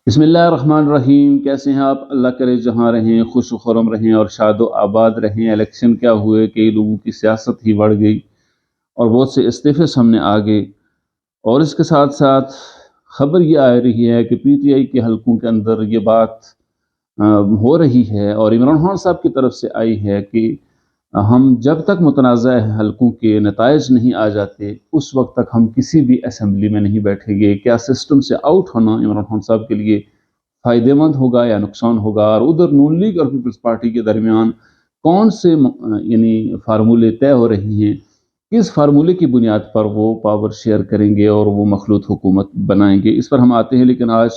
بسم اللہ الرحمن الرحیم۔ کیسے ہیں آپ؟ اللہ کرے جہاں رہیں خوش و خرم رہیں اور شاد و آباد رہیں۔ الیکشن کیا ہوئے، کئی لوگوں کی سیاست ہی بڑھ گئی اور بہت سے استعفے سامنے آ گئے، اور اس کے ساتھ ساتھ خبر یہ آ رہی ہے کہ پی ٹی آئی کے حلقوں کے اندر یہ بات ہو رہی ہے اور عمران خان صاحب کی طرف سے آئی ہے کہ ہم جب تک متنازع حلقوں کے نتائج نہیں آ جاتے اس وقت تک ہم کسی بھی اسمبلی میں نہیں بیٹھیں گے۔ کیا سسٹم سے آؤٹ ہونا عمران خان صاحب کے لیے فائدہ مند ہوگا یا نقصان ہوگا؟ اور ادھر نون لیگ اور پیپلز پارٹی کے درمیان کون سے یعنی فارمولے طے ہو رہی ہیں، کس فارمولے کی بنیاد پر وہ پاور شیئر کریں گے اور وہ مخلوط حکومت بنائیں گے، اس پر ہم آتے ہیں۔ لیکن آج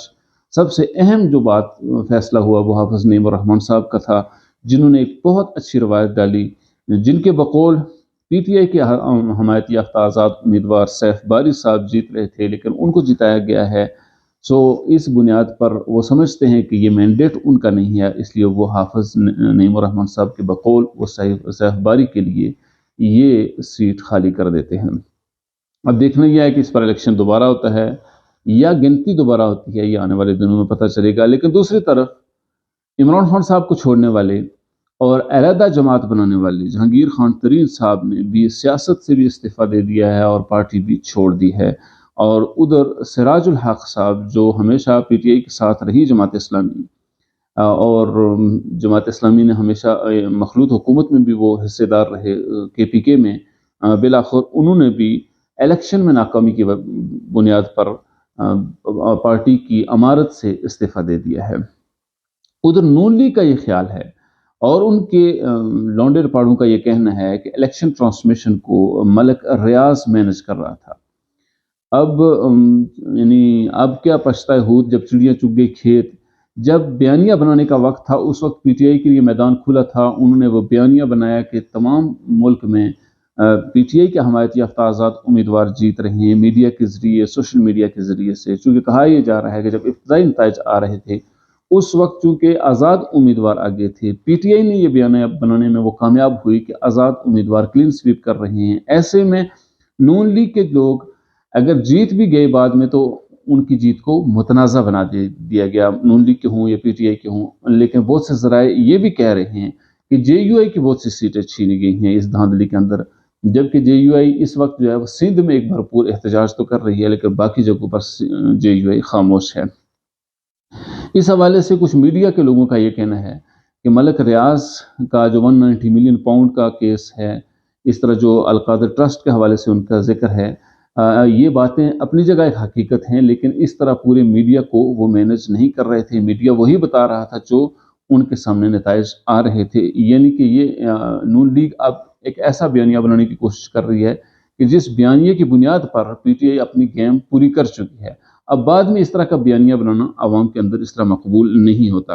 سب سے اہم جو بات فیصلہ ہوا وہ حافظ نعیم الرحمن صاحب کا تھا، جنہوں نے ایک بہت اچھی روایت ڈالی، جن کے بقول پی ٹی آئی کے حمایت یافتہ آزاد امیدوار سیف باری صاحب جیت رہے تھے لیکن ان کو جتایا گیا ہے۔ اس بنیاد پر وہ سمجھتے ہیں کہ یہ مینڈیٹ ان کا نہیں ہے، اس لیے وہ حافظ نعیم الرحمن صاحب کے بقول وہ سیف باری کے لیے یہ سیٹ خالی کر دیتے ہیں۔ اب دیکھنا یہ ہے کہ اس پر الیکشن دوبارہ ہوتا ہے یا گنتی دوبارہ ہوتی ہے، یہ آنے والے دنوں میں پتہ چلے گا۔ لیکن دوسری طرف عمران خان صاحب کو چھوڑنے والے اور علیحدہ جماعت بنانے والے جہانگیر خان ترین صاحب نے بھی سیاست سے بھی استعفیٰ دے دیا ہے اور پارٹی بھی چھوڑ دی ہے، اور ادھر سراج الحق صاحب جو ہمیشہ پی ٹی آئی کے ساتھ رہی جماعت اسلامی، اور جماعت اسلامی نے ہمیشہ مخلوط حکومت میں بھی وہ حصے دار رہے کے پی کے میں، بالآخر انہوں نے بھی الیکشن میں ناکامی کی بنیاد پر پارٹی کی امارت سے استعفیٰ دے دیا ہے۔ ادھر نون لیگ کا یہ خیال ہے اور ان کے لونڈے رپاڑوں کا یہ کہنا ہے کہ الیکشن ٹرانسمیشن کو ملک ریاض مینج کر رہا تھا۔ اب کیا پچھتائے ہود جب چڑیاں چگ گئی کھیت۔ جب بیانیہ بنانے کا وقت تھا اس وقت پی ٹی آئی کے لیے میدان کھلا تھا، انہوں نے وہ بیانیہ بنایا کہ تمام ملک میں پی ٹی آئی کے حمایت یافتہ آزاد امیدوار جیت رہے ہیں، میڈیا کے ذریعے، سوشل میڈیا کے ذریعے سے، چونکہ کہا یہ جا رہا ہے کہ جب ابتدائی نتائج آ رہے تھے اس وقت چونکہ آزاد امیدوار آگے تھے، پی ٹی آئی نے یہ بیانیہ بنانے میں وہ کامیاب ہوئی کہ آزاد امیدوار کلین سویپ کر رہے ہیں۔ ایسے میں نون لیگ کے لوگ اگر جیت بھی گئے بعد میں تو ان کی جیت کو متنازع بنا دیا گیا، نون لیگ کے ہوں یا پی ٹی آئی کے ہوں۔ لیکن بہت سے ذرائع یہ بھی کہہ رہے ہیں کہ جے یو آئی کی بہت سی سیٹیں چھینی گئی ہیں اس دھاندلی کے اندر، جبکہ جے یو آئی اس وقت جو ہے وہ سندھ میں ایک بھرپور احتجاج تو کر رہی ہے لیکن باقی جگہوں پر جے یو آئی خاموش ہے۔ اس حوالے سے کچھ میڈیا کے لوگوں کا یہ کہنا ہے کہ ملک ریاض کا جو 190 ملین پاؤنڈ کا کیس ہے، اس طرح جو القادر ٹرسٹ کے حوالے سے ان کا ذکر ہے، یہ باتیں اپنی جگہ ایک حقیقت ہیں، لیکن اس طرح پورے میڈیا کو وہ مینج نہیں کر رہے تھے۔ میڈیا وہی بتا رہا تھا جو ان کے سامنے نتائج آ رہے تھے، یعنی کہ یہ نون لیگ اب ایک ایسا بیانیہ بنانے کی کوشش کر رہی ہے کہ جس بیانیے کی بنیاد پر پی ٹی آئی اپنی گیم پوری کر چکی ہے۔ اب بعد میں اس طرح کا بیانیہ بنانا عوام کے اندر اس طرح مقبول نہیں ہوتا۔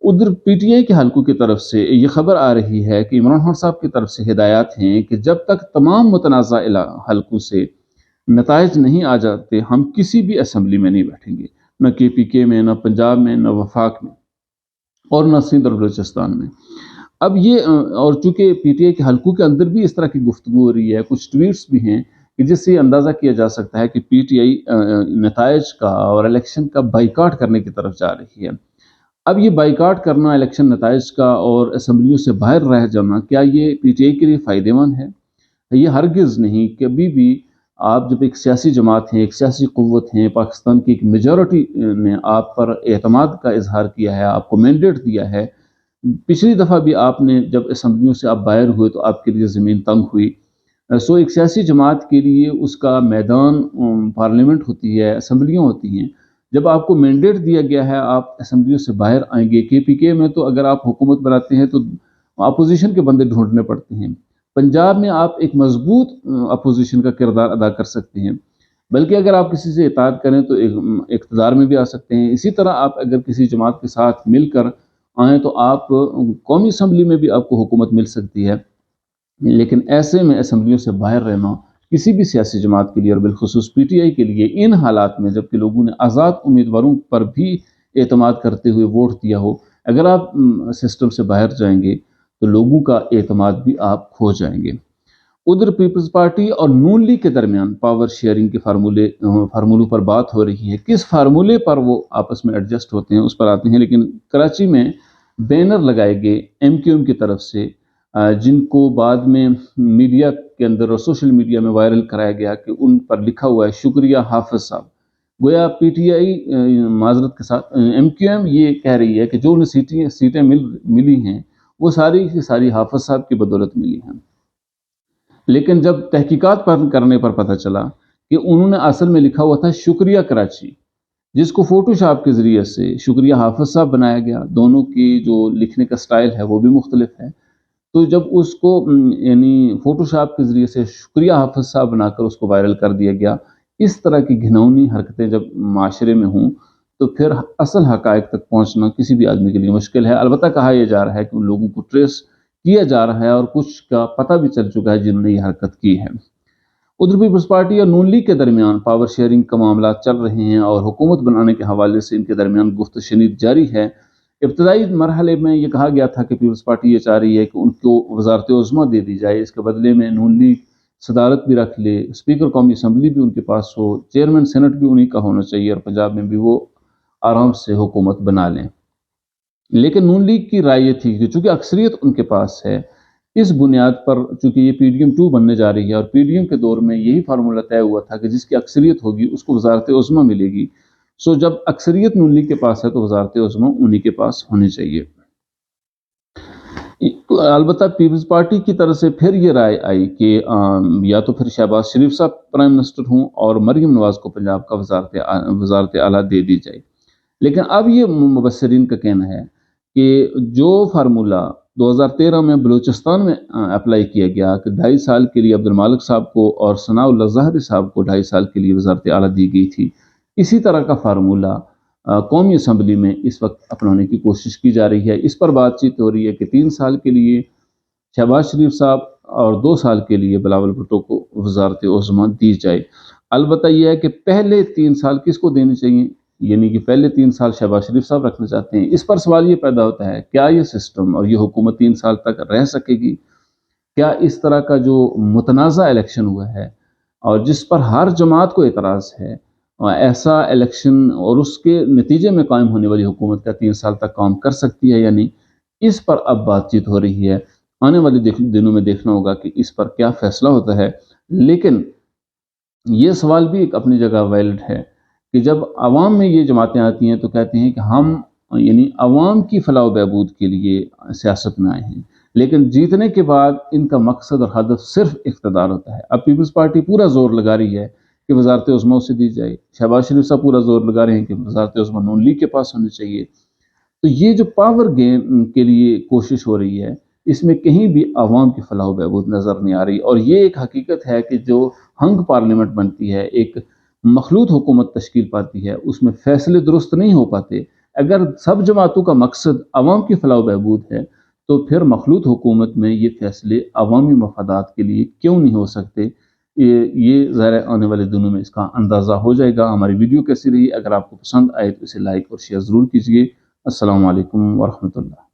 ادھر پی ٹی آئی کے حلقوں کی طرف سے یہ خبر آ رہی ہے کہ عمران خان صاحب کی طرف سے ہدایات ہیں کہ جب تک تمام متنازع حلقوں سے نتائج نہیں آ جاتے ہم کسی بھی اسمبلی میں نہیں بیٹھیں گے، نہ کے پی کے میں، نہ پنجاب میں، نہ وفاق میں، اور نہ سندھ اور بلوچستان میں۔ اب یہ اور چونکہ پی ٹی آئی کے حلقوں کے اندر بھی اس طرح کی گفتگو ہو رہی ہے، کچھ ٹویٹس بھی ہیں کہ جس سے یہ اندازہ کیا جا سکتا ہے کہ پی ٹی آئی نتائج کا اور الیکشن کا بائیکاٹ کرنے کی طرف جا رہی ہے۔ اب یہ بائیکاٹ کرنا الیکشن نتائج کا اور اسمبلیوں سے باہر رہ جانا، کیا یہ پی ٹی آئی کے لیے فائدہ مند ہے؟ یہ ہرگز نہیں۔ کبھی بھی آپ جب ایک سیاسی جماعت ہیں، ایک سیاسی قوت ہیں، پاکستان کی ایک میجورٹی نے آپ پر اعتماد کا اظہار کیا ہے، آپ کو مینڈیٹ دیا ہے، پچھلی دفعہ بھی آپ نے جب اسمبلیوں سے آپ باہر ہوئے تو آپ کے لیے زمین تنگ ہوئی۔ ایک سیاسی جماعت کے لیے اس کا میدان پارلیمنٹ ہوتی ہے، اسمبلیاں ہوتی ہیں۔ جب آپ کو مینڈیٹ دیا گیا ہے آپ اسمبلیوں سے باہر آئیں گے۔ کے پی کے میں تو اگر آپ حکومت بناتے ہیں تو اپوزیشن کے بندے ڈھونڈنے پڑتے ہیں، پنجاب میں آپ ایک مضبوط اپوزیشن کا کردار ادا کر سکتے ہیں، بلکہ اگر آپ کسی سے اطاعت کریں تو اقتدار میں بھی آ سکتے ہیں۔ اسی طرح آپ اگر کسی جماعت کے ساتھ مل کر آئیں تو آپ قومی اسمبلی میں بھی آپ کو حکومت مل سکتی ہے۔ لیکن ایسے میں اسمبلیوں سے باہر رہنا کسی بھی سیاسی جماعت کے لیے اور بالخصوص پی ٹی آئی کے لیے ان حالات میں جبکہ لوگوں نے آزاد امیدواروں پر بھی اعتماد کرتے ہوئے ووٹ دیا ہو، اگر آپ سسٹم سے باہر جائیں گے تو لوگوں کا اعتماد بھی آپ کھو جائیں گے۔ ادھر پیپلز پارٹی اور نون لیگ کے درمیان پاور شیئرنگ کے فارمولوں پر بات ہو رہی ہے. کس فارمولے پر وہ آپس میں ایڈجسٹ ہوتے ہیں اس پر آتے ہیں. لیکن کراچی میں بینر لگائے گئے MQM کی طرف سے، جن کو بعد میں میڈیا کے اندر اور سوشل میڈیا میں وائرل کرایا گیا کہ ان پر لکھا ہوا ہے شکریہ حافظ صاحب. گویا PTI معذرت کے ساتھ MQM یہ کہہ رہی ہے کہ جو انہیں سیٹیں ملی ہیں وہ ساری کی ساری حافظ صاحب کی بدولت ملی ہیں. لیکن جب تحقیقات کرنے پر پتہ چلا کہ انہوں نے اصل میں لکھا ہوا تھا شکریہ کراچی، جس کو فوٹو شاپ کے ذریعے سے شکریہ حافظ صاحب بنایا گیا. دونوں کی جو لکھنے کا سٹائل ہے وہ بھی مختلف ہے. تو جب اس کو یعنی فوٹو شاپ کے ذریعے سے شکریہ حافظ صاحب بنا کر اس کو وائرل کر دیا گیا، اس طرح کی گھناؤنی حرکتیں جب معاشرے میں ہوں تو پھر اصل حقائق تک پہنچنا کسی بھی آدمی کے لیے مشکل ہے. البتہ کہا یہ جا رہا ہے کہ ان لوگوں کو ٹریس کیا جا رہا ہے اور کچھ کا پتہ بھی چل چکا ہے جنہوں نے یہ حرکت کی ہے. ادھر پیپلز پارٹی اور نون لیگ کے درمیان پاور شیئرنگ کا معاملات چل رہے ہیں اور حکومت بنانے کے حوالے سے ان کے درمیان گفت و شنید جاری ہے. ابتدائی مرحلے میں یہ کہا گیا تھا کہ پیپلز پارٹی یہ چاہ رہی ہے کہ ان کو وزارت عظمیٰ دے دی جائے، اس کے بدلے میں نون لیگ صدارت بھی رکھ لے، اسپیکر قومی اسمبلی بھی ان کے پاس ہو، چیئرمین سینٹ بھی انہی کا ہونا چاہیے اور پنجاب میں بھی وہ آرام سے حکومت بنا لیں. لیکن نون لیگ کی رائے یہ تھی کہ چونکہ اکثریت ان کے پاس ہے، اس بنیاد پر چونکہ یہ PDM 2 بننے جا رہی ہے اور PDM کے دور میں یہی فارمولہ طے ہوا تھا کہ جس کی اکثریت ہوگی اس کو وزارت عظمیٰ ملے گی. سو جب اکثریت نون لیگ کے پاس ہے تو وزارت عظمیٰ انہی کے پاس ہونی چاہیے. البتہ پیپلز پارٹی کی طرف سے پھر یہ رائے آئی کہ یا تو پھر شہباز شریف صاحب پرائم منسٹر ہوں اور مریم نواز کو پنجاب کا وزارت اعلیٰ دے دی جائے. لیکن اب یہ مبصرین کا کہنا ہے کہ جو فارمولہ 2013 میں بلوچستان میں اپلائی کیا گیا کہ 2.5 سال کے لیے عبد المالک صاحب کو اور ثناء اللہ ظاہری صاحب کو 2.5 سال کے لیے وزارت اعلیٰ دی گئی تھی، اسی طرح کا فارمولہ قومی اسمبلی میں اس وقت اپنانے کی کوشش کی جا رہی ہے. اس پر بات چیت ہو رہی ہے کہ 3 سال کے لیے شہباز شریف صاحب اور 2 سال کے لیے بلاول بھٹو کو وزارت عظمیٰ دی جائے. البتہ یہ ہے کہ پہلے 3 سال کس کو دینے چاہیے، یعنی کہ پہلے 3 سال شہباز شریف صاحب رکھنا چاہتے ہیں. اس پر سوال یہ پیدا ہوتا ہے کیا یہ سسٹم اور یہ حکومت 3 سال تک رہ سکے گی؟ کیا اس طرح کا جو متنازع الیکشن ہوا ہے اور جس پر ہر جماعت کو اعتراض ہے، ایسا الیکشن اور اس کے نتیجے میں قائم ہونے والی حکومت کا 3 سال تک کام کر سکتی ہے یا نہیں؟ اس پر اب بات چیت ہو رہی ہے. آنے والے دنوں میں دیکھنا ہوگا کہ اس پر کیا فیصلہ ہوتا ہے. لیکن یہ سوال بھی ایک اپنی جگہ ویلڈ ہے کہ جب عوام میں یہ جماعتیں آتی ہیں تو کہتے ہیں کہ ہم یعنی عوام کی فلاح و بہبود کے لیے سیاست میں آئے ہیں، لیکن جیتنے کے بعد ان کا مقصد اور ہدف صرف اقتدار ہوتا ہے. اب پیپلز پارٹی پورا زور لگا رہی ہے کہ وزارت عظمیٰ اسے دی جائے، شہباز شریف صاحب پورا زور لگا رہے ہیں کہ وزارت عظمیٰ نون لیگ کے پاس ہونی چاہیے. تو یہ جو پاور گیم کے لیے کوشش ہو رہی ہے اس میں کہیں بھی عوام کی فلاح و بہبود نظر نہیں آ رہی. اور یہ ایک حقیقت ہے کہ جو ہنگ پارلیمنٹ بنتی ہے، ایک مخلوط حکومت تشکیل پاتی ہے، اس میں فیصلے درست نہیں ہو پاتے. اگر سب جماعتوں کا مقصد عوام کی فلاح و بہبود ہے تو پھر مخلوط حکومت میں یہ فیصلے عوامی مفادات کے لیے کیوں نہیں ہو سکتے؟ یہ ظاہر آنے والے دنوں میں اس کا اندازہ ہو جائے گا. ہماری ویڈیو کیسی رہی؟ اگر آپ کو پسند آئے تو اسے لائک اور شیئر ضرور کیجیے. السلام علیکم ورحمۃ اللہ.